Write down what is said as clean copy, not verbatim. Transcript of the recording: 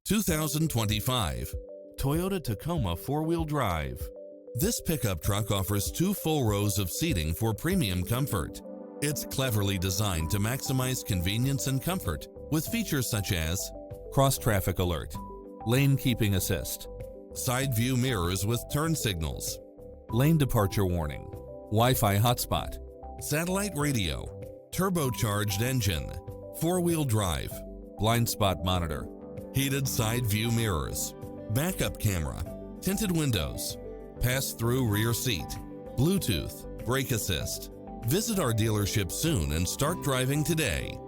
2025 Toyota Tacoma 4-wheel drive. This pickup truck offers 2 full rows of seating for premium comfort. It's cleverly designed to maximize convenience and comfort with features such as cross-traffic alert, lane keeping assist, side view mirrors with turn signals, lane departure warning, Wi-Fi hotspot, satellite radio, turbocharged engine, 4-wheel drive, blind spot monitor, heated side view mirrors, backup camera, tinted windows, pass-through rear seat, Bluetooth, brake assist. Visit our dealership soon and start driving today.